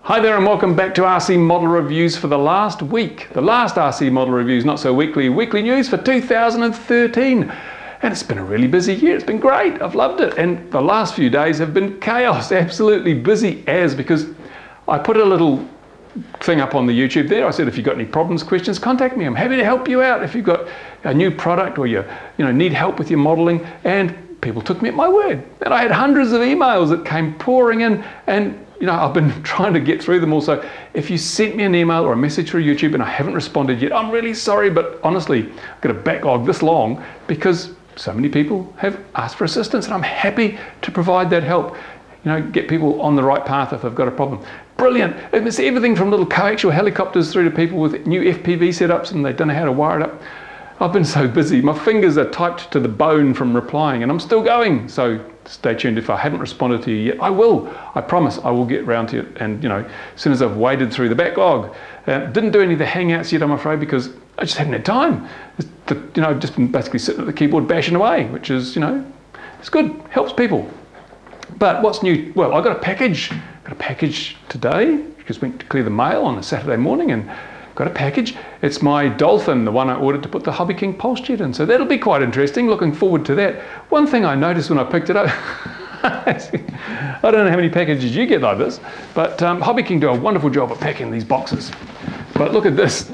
Hi there and welcome back to RC Model Reviews for the last week. The last RC Model Reviews, not so weekly news for 2013. And it's been a really busy year. It's been great. I've loved it. And the last few days have been chaos, absolutely busy as, because I put a little thing up on the YouTube there. I said, if you've got any problems, questions, contact me. I'm happy to help you out if you've got a new product or you need help with your modeling. And people took me at my word. And I had hundreds of emails that came pouring in, and I've been trying to get through them all. So if you sent me an email or a message through YouTube and I haven't responded yet, I'm really sorry, but honestly, I've got a backlog this long because so many people have asked for assistance, and I'm happy to provide that help. Get people on the right path if they've got a problem. Brilliant. It's everything from little coaxial helicopters through to people with new FPV setups and they don't know how to wire it up. I've been so busy. My fingers are typed to the bone from replying, and I'm still going. So stay tuned. If I haven't responded to you yet, I will. I promise I will get around to it. And as soon as I've waded through the backlog. Didn't do any of the Hangouts yet, I'm afraid, because I just haven't had time. I've just been basically sitting at the keyboard bashing away, which is, it's good, helps people. But what's new? Well, I got a package. Today. Just went to clear the mail on a Saturday morning and got a package. It's my Dolphin, the one I ordered to put the Hobby King Pulse Jet in. So that'll be quite interesting. Looking forward to that. One thing I noticed when I picked it up, I don't know how many packages you get like this, but Hobby King do a wonderful job of packing these boxes. But look at this.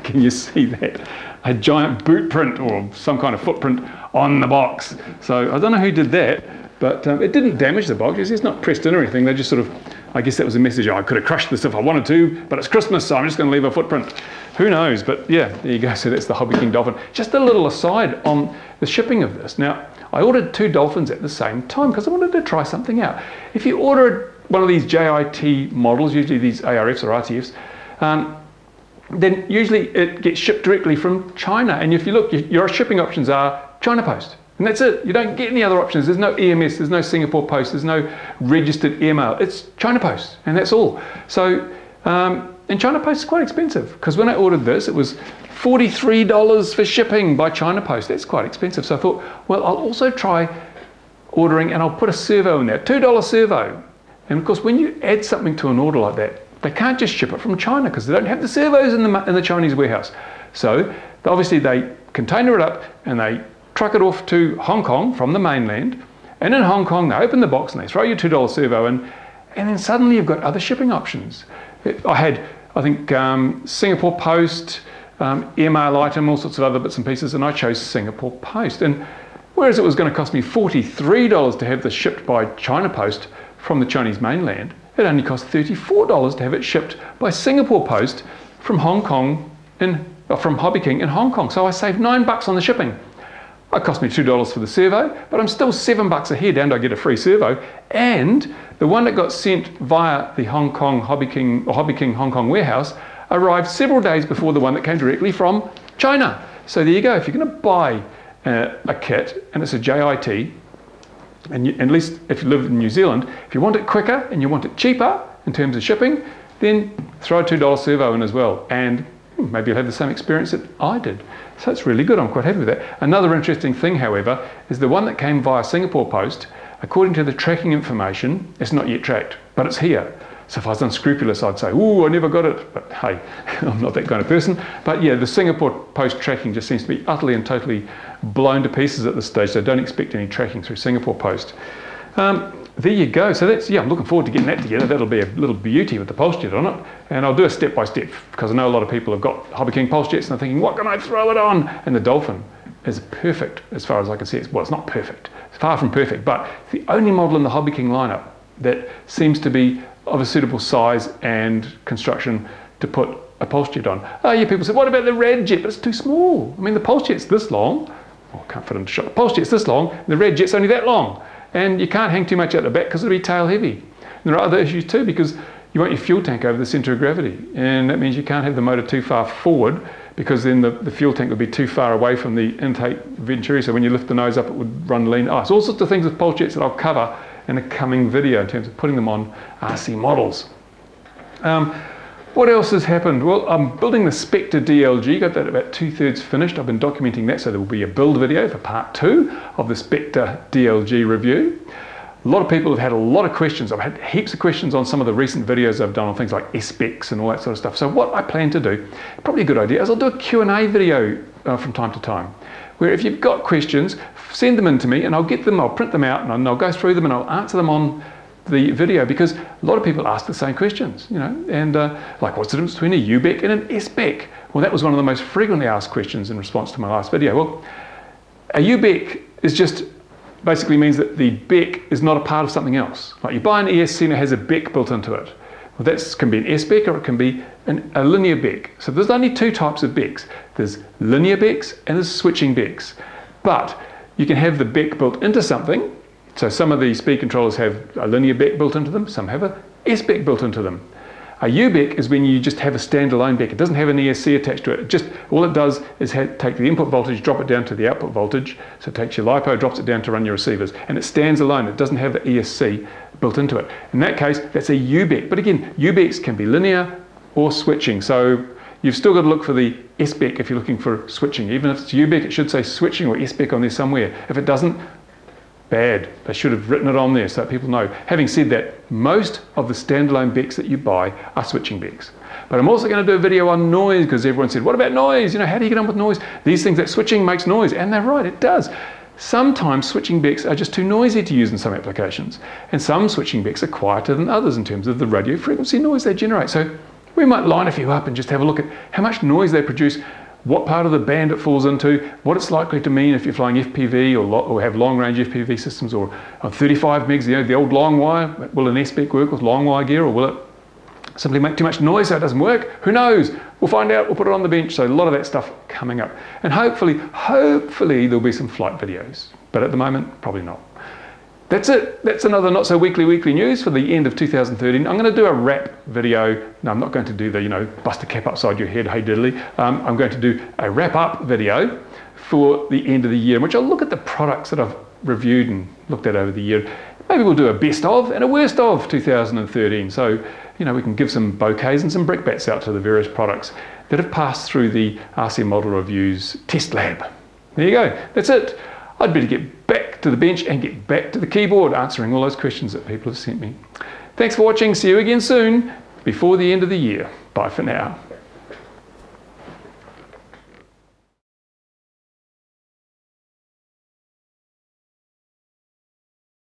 Can you see that? A giant boot print or some kind of footprint on the box. So I don't know who did that, but it didn't damage the box. It's not pressed in or anything. They just sort of, I guess that was a message. I could have crushed this if I wanted to, but it's Christmas, so I'm just going to leave a footprint. Who knows? But yeah, there you go. So that's the Hobby King Dolphin. Just a little aside on the shipping of this. Now, I ordered 2 Dolphins at the same time because I wanted to try something out. If you order one of these JIT models, usually these ARFs or RTFs, then usually it gets shipped directly from China. And if you look, your shipping options are China Post. And that's it. You don't get any other options. There's no EMS, there's no Singapore Post, there's no registered airmail. It's China Post, and that's all. So, and China Post is quite expensive, because when I ordered this, it was $43 for shipping by China Post. That's quite expensive. So I thought, well, I'll also try ordering, and I'll put a servo in there, $2 servo. And of course, when you add something to an order like that, they can't just ship it from China because they don't have the servos in the Chinese warehouse. So obviously they container it up and they truck it off to Hong Kong from the mainland, and in Hong Kong they open the box and they throw you $2 servo in, and then suddenly you've got other shipping options. I had, I think, Singapore Post, airmail item, all sorts of other bits and pieces, and I chose Singapore Post. And whereas it was going to cost me $43 to have this shipped by China Post from the Chinese mainland, it only cost $34 to have it shipped by Singapore Post from Hong Kong, from Hobby King in Hong Kong. So I saved $9 on the shipping. It cost me $2 for the servo, but I'm still $7 ahead, and I get a free servo. And the one that got sent via the Hong Kong Hobby King Hong Kong warehouse arrived several days before the one that came directly from China. So there you go. If you're going to buy a kit and it's a JIT, and at least if you live in New Zealand, if you want it quicker and you want it cheaper in terms of shipping, then throw a $2 servo in as well, and maybe you'll have the same experience that I did. So it's really good. I'm quite happy with that. Another interesting thing, however, is the one that came via Singapore Post, according to the tracking information, it's not yet tracked, but it's here. So if I was unscrupulous, I'd say, ooh, I never got it. But hey, I'm not that kind of person. But yeah, the Singapore Post tracking just seems to be utterly and totally blown to pieces at this stage, so don't expect any tracking through Singapore Post. There you go. So that's, yeah, I'm looking forward to getting that together. That'll be a little beauty with the Pulse Jet on it. And I'll do a step-by-step, because I know a lot of people have got Hobby King Pulse Jets and they're thinking, what can I throw it on? And the Dolphin is perfect as far as I can see. Well, it's not perfect. It's far from perfect, but it's the only model in the Hobby King lineup that seems to be of a suitable size and construction to put a Pulse Jet on. Oh yeah, people say, what about the Red Jet? But it's too small. I mean, the Pulse Jet's this long. Oh, I can't fit into shot. The Pulse Jet's this long, and the Red Jet's only that long. And you can't hang too much out the back because it'll be tail heavy. And there are other issues too, because you want your fuel tank over the centre of gravity, and that means you can't have the motor too far forward, because then the fuel tank would be too far away from the intake venturi, so when you lift the nose up it would run lean. Oh, so all sorts of things with Pulse Jets that I'll cover in a coming video in terms of putting them on RC models. What else has happened? Well, I'm building the Spectre DLG, got that about 2/3 finished. I've been documenting that, so there will be a build video for part 2 of the Spectre DLG review. A lot of people have had a lot of questions. I've had heaps of questions on some of the recent videos I've done on things like SPECs and all that sort of stuff. So what I plan to do, probably a good idea, is I'll do a Q&A video from time to time, where if you've got questions, send them in to me and I'll print them out and I'll go through them and I'll answer them on the video, because a lot of people ask the same questions, you know, and like, what's the difference between a UBEC and an SPEC? Well, that was one of the most frequently asked questions in response to my last video. Well, a UBEC is just basically means that the BEC is not a part of something else. Like you buy an ESC and it has a BEC built into it. Well, that can be an SPEC or it can be a linear BEC. So there's only two types of BECs. There's linear BECs and there's switching BECs. But you can have the BEC built into something. So some of the speed controllers have a linear BEC built into them, some have a SPEC built into them. A UBEC is when you just have a standalone BEC. It doesn't have an ESC attached to it. All it does is take the input voltage, drop it down to the output voltage. So it takes your LiPo, drops it down to run your receivers, and it stands alone. It doesn't have the ESC built into it. In that case, that's a UBEC. But again, UBECs can be linear or switching. So you've still got to look for the SPEC if you're looking for switching. Even if it's UBEC, it should say switching or SPEC on there somewhere. If it doesn't, bad. They should have written it on there so that people know. Having said that, most of the standalone BECs that you buy are switching BECs. But I'm also going to do a video on noise, because everyone said, what about noise? You know, how do you get on with noise? These things, that switching makes noise, and they're right, it does. Sometimes switching BECs are just too noisy to use in some applications, and some switching BECs are quieter than others in terms of the radio frequency noise they generate. So we might line a few up and just have a look at how much noise they produce, what part of the band it falls into, what it's likely to mean if you're flying FPV or have long-range FPV systems, or on 35 megs, you know, the old long wire. Will an SPEC work with long wire gear, or will it simply make too much noise so it doesn't work? Who knows? We'll find out. We'll put it on the bench. So a lot of that stuff coming up. And hopefully there'll be some flight videos. But at the moment, probably not. That's it. That's another Not So Weekly news for the end of 2013. I'm going to do a wrap video. No, I'm not going to do the, you know, bust a cap upside your head, hey diddly. I'm going to do a wrap up video for the end of the year, in which I'll look at the products that I've reviewed and looked at over the year. Maybe we'll do a best of and a worst of 2013. So, you know, we can give some bouquets and some brickbats out to the various products that have passed through the RC Model Reviews test lab. There you go. That's it. I'd better get back to the bench and get back to the keyboard answering all those questions that people have sent me. Thanks for watching. See you again soon before the end of the year. Bye for now.